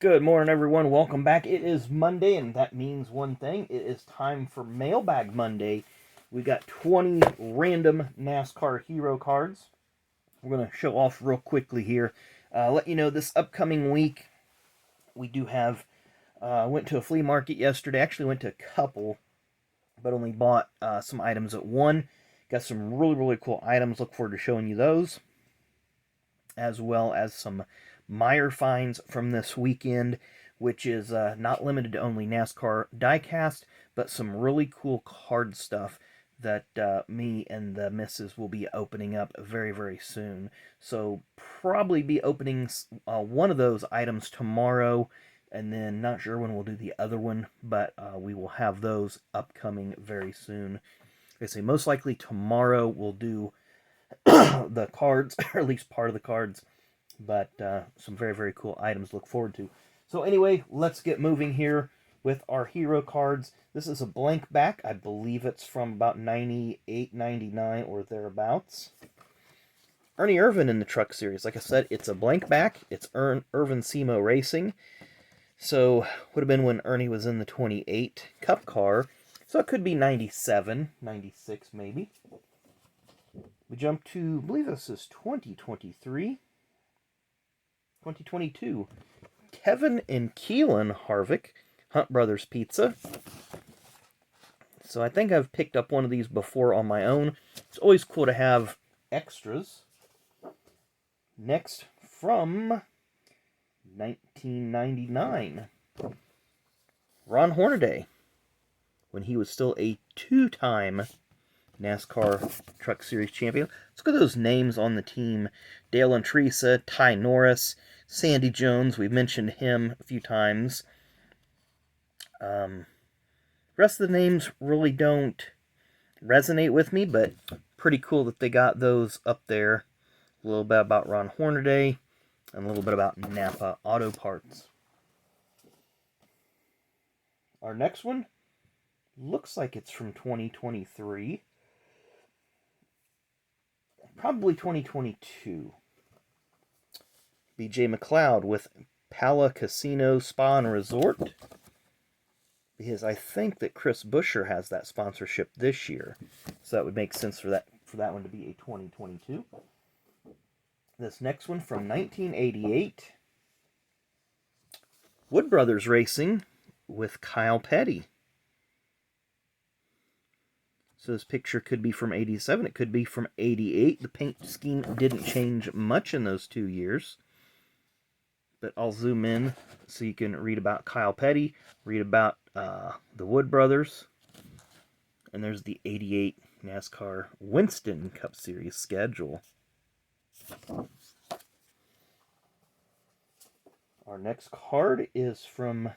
Good morning, everyone. Welcome back. It is Monday, and that means one thing. It is time for Mailbag Monday. We got 20 random NASCAR hero cards. We're going to show off real quickly here. Let you know this upcoming week, we do have, went to a flea market yesterday. Actually went to a couple, but only bought some items at one. Got some really cool items. Look forward to showing you those, as well as some Meyer finds from this weekend, which is not limited to only NASCAR diecast, but some really cool card stuff that me and the missus will be opening up very soon. So probably be opening one of those items tomorrow, and then not sure when we'll do the other one, but we will have those upcoming very soon. I say most likely tomorrow we'll do the cards, or at least part of the cards, but some very cool items to look forward to. So anyway, let's get moving here with our hero cards. This is a blank back. I believe it's from about 98, 99 or thereabouts. Ernie Irvan in the Truck Series. Like I said, it's a blank back. It's Irvin Semo Racing. So would have been when Ernie was in the 28 Cup car. So it could be 97, 96 maybe. We jump to, I believe this is 2023. 2022. Kevin and Keelan Harvick, Hunt Brothers Pizza. So I think I've picked up one of these before on my own. It's always cool to have extras. Next, from 1999, Ron Hornaday, when he was still a two-time NASCAR Truck Series champion. Let's look at those names on the team. Dale and Teresa, Ty Norris, Sandy Jones. We've mentioned him a few times. Rest of the names really don't resonate with me, but pretty cool that they got those up there. A little bit about Ron Hornaday, and a little bit about Napa Auto Parts. Our next one looks like it's from 2023. Probably 2022. BJ McLeod with Pala Casino Spa and Resort. Because I think that Chris Buescher has that sponsorship this year. So that would make sense for that one to be a 2022. This next one from 1988. Wood Brothers Racing with Kyle Petty. So this picture could be from 87. It could be from 88. The paint scheme didn't change much in those 2 years. But I'll zoom in so you can read about Kyle Petty, read about the Wood Brothers. And there's the 88 NASCAR Winston Cup Series schedule. Our next card is from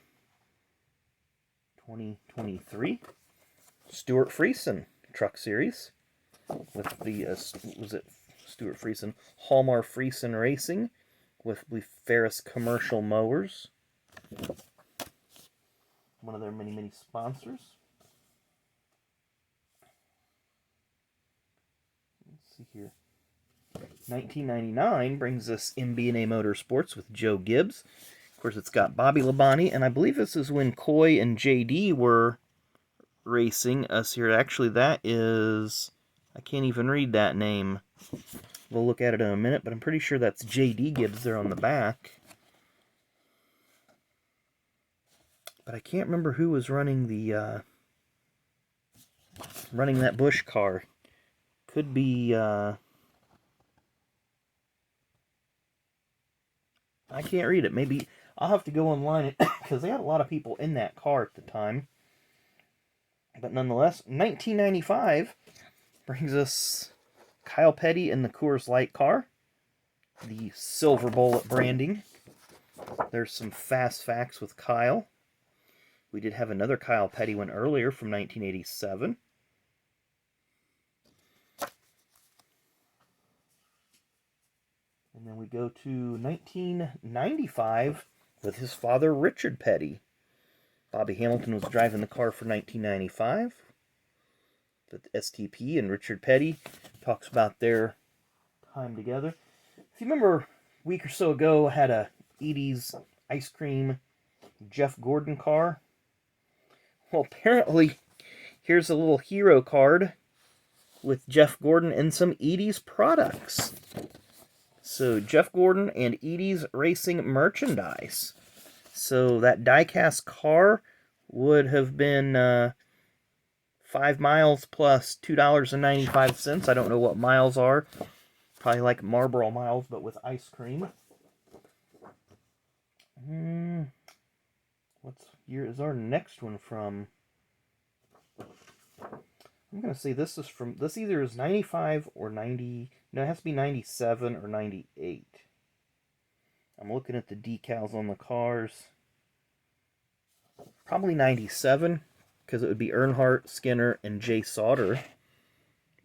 2023. Stuart Friesen Truck Series with the was it Stuart Friesen Hallmark Friesen Racing with the Ferris Commercial Mowers, one of their many sponsors. Let's see here. 1999 brings us MB&A Motorsports with Joe Gibbs. Of course, it's got Bobby Labonte, and I believe this is when Coy and JD were racing us here. Actually, that is, I can't even read that name. We'll look at it in a minute, but I'm pretty sure that's JD Gibbs there on the back. But I can't remember who was running the running that Busch car. Could be I can't read it. Maybe I'll have to go online because they had a lot of people in that car at the time. But nonetheless, 1995 brings us Kyle Petty in the Coors Light car. The Silver Bullet branding. There's some fast facts with Kyle. We did have another Kyle Petty one earlier from 1987. And then we go to 1995 with his father, Richard Petty. Bobby Hamilton was driving the car for 1995. The STP and Richard Petty talks about their time together. If you remember, a week or so ago, I had a Edie's ice cream Jeff Gordon car. Well, apparently, here's a little hero card with Jeff Gordon and some Edie's products. So, Jeff Gordon and Edie's Racing merchandise. So, that die-cast car would have been 5 miles plus $2.95. I don't know what miles are. Probably like Marlboro miles, but with ice cream. What year is our next one from? I'm going to say this is from, this either is 95 or 90, no, it has to be 97 or 98. I'm looking at the decals on the cars. Probably 97, because it would be Earnhardt, Skinner, and Jay Sauter.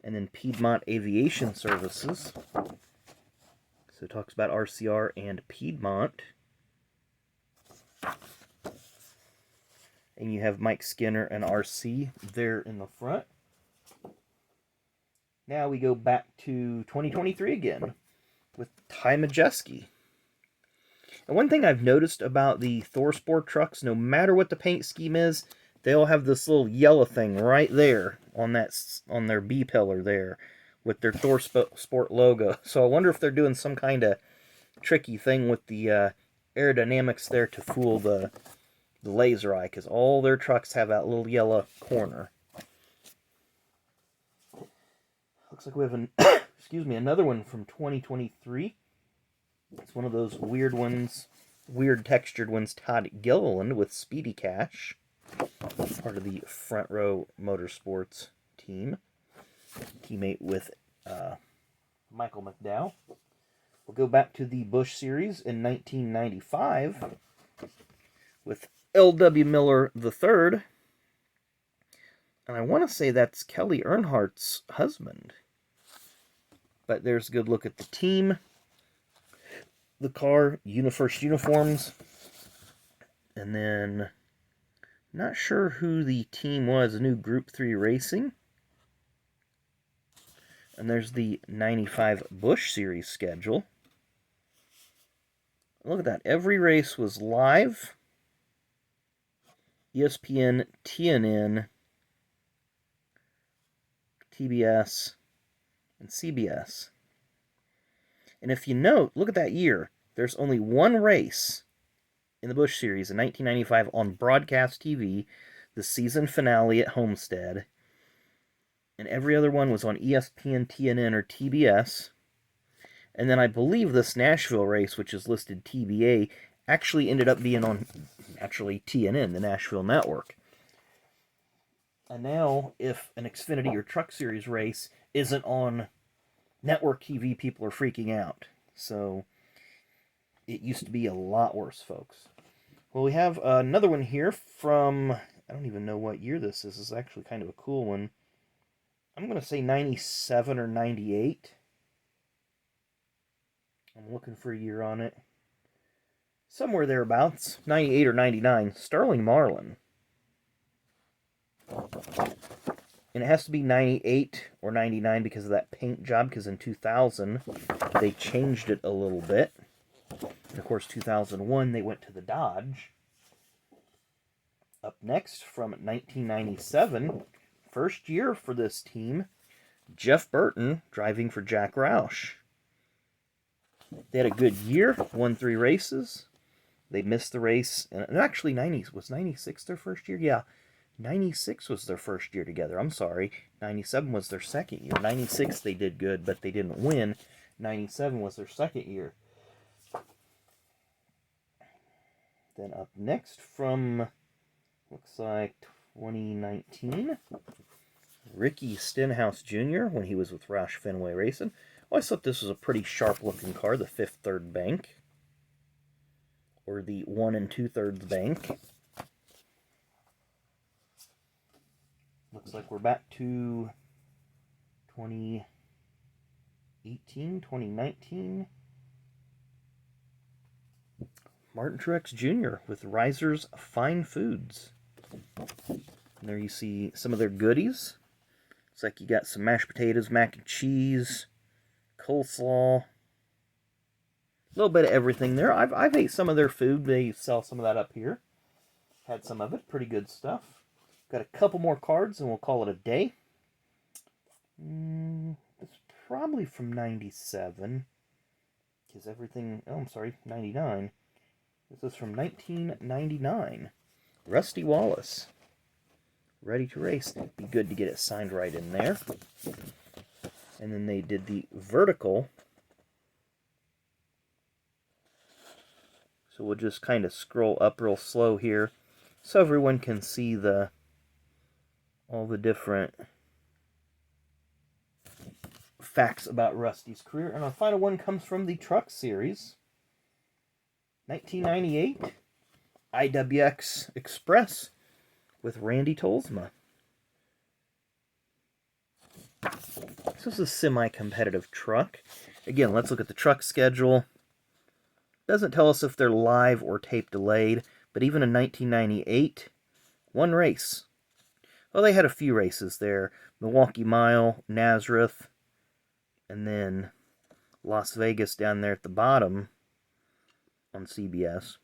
And then Piedmont Aviation Services. So it talks about RCR and Piedmont. And you have Mike Skinner and RC there in the front. Now we go back to 2023 again with Ty Majeski. And one thing I've noticed about the ThorSport trucks, no matter what the paint scheme is, they all have this little yellow thing right there on their B pillar there with their ThorSport logo. So I wonder if they're doing some kind of tricky thing with the aerodynamics there to fool the laser eye, because all their trucks have that little yellow corner. Looks like we have another one from 2023. It's one of those weird ones, weird textured ones, Todd Gilliland with Speedy Cash, part of the Front Row Motorsports team, teammate with Michael McDowell. We'll go back to the Busch Series in 1995 with L.W. Miller III. And I want to say that's Kelly Earnhardt's husband. But there's a good look at the team, the car, first uniforms. And then, not sure who the team was, a new Group 3 Racing. And there's the 95 Busch Series schedule. Look at that. Every race was live. ESPN, TNN, TBS, and CBS. And if you note, look at that year. There's only one race in the Busch Series in 1995 on broadcast TV, the season finale at Homestead. And every other one was on ESPN, TNN, or TBS. And then I believe this Nashville race, which is listed TBA, actually ended up being on TNN, the Nashville network. And now, if an Xfinity or Truck Series race isn't on network TV, people are freaking out. So, it used to be a lot worse, folks. Well, we have another one here from, I don't even know what year this is. This is actually kind of a cool one. I'm going to say 97 or 98. I'm looking for a year on it. Somewhere thereabouts. 98 or 99. Sterling Marlin. And it has to be 98 or 99 because of that paint job, because in 2000 they changed it a little bit. And of course, 2001 they went to the Dodge. Up next, from 1997, first year for this team, Jeff Burton driving for Jack Roush. They had a good year, won 3 races. They missed the race, and actually was 96 their first year? Yeah, 96 was their first year together. I'm sorry, 97 was their second year. 96 they did good, but they didn't win. 97 was their second year. Then up next from, looks like 2019, Ricky Stenhouse Jr. when he was with Roush Fenway Racing. I always thought this was a pretty sharp-looking car, the Fifth Third Bank, or the 1 2/3 Bank. Looks like we're back to 2018, 2019. Martin Truex Jr. with Riser's Fine Foods. And there you see some of their goodies. Looks like you got some mashed potatoes, mac and cheese, coleslaw, little bit of everything there. I've ate some of their food. They sell some of that up here. Had some of it. Pretty good stuff. Got a couple more cards and we'll call it a day. It's probably from 97. Because everything... Oh, I'm sorry. 99. This is from 1999. Rusty Wallace. Ready to race. It'd be good to get it signed right in there. And then they did the vertical. So we'll just kind of scroll up real slow here so everyone can see all the different facts about Rusty's career. And our final one comes from the Truck Series. 1998 IWX Express with Randy Tolsma. This is a semi-competitive truck. Again, let's look at the truck schedule. Doesn't tell us if they're live or tape delayed, but even in 1998, one race. Well, they had a few races there. Milwaukee Mile, Nazareth, and then Las Vegas down there at the bottom on CBS.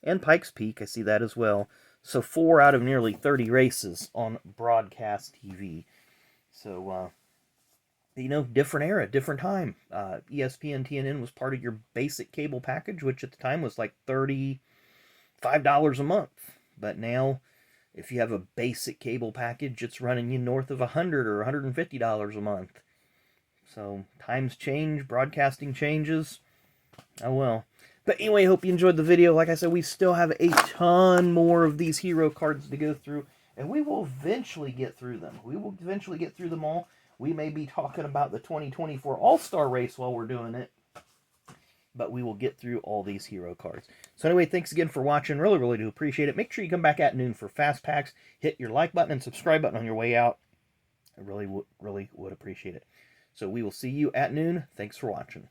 And Pikes Peak, I see that as well. So 4 out of nearly 30 races on broadcast TV. So, you know, different era, different time. ESPN TNN was part of your basic cable package, which at the time was like $35 a month. But now, if you have a basic cable package, it's running you north of $100 or $150 a month. So, times change, broadcasting changes. Oh well. But anyway, hope you enjoyed the video. Like I said, we still have a ton more of these hero cards to go through, and we will eventually get through them. We will eventually get through them all. We may be talking about the 2024 All-Star race while we're doing it, but we will get through all these hero cards. So anyway, thanks again for watching. Really, really do appreciate it. Make sure you come back at noon for Fast Packs. Hit your like button and subscribe button on your way out. I really would appreciate it. So we will see you at noon. Thanks for watching.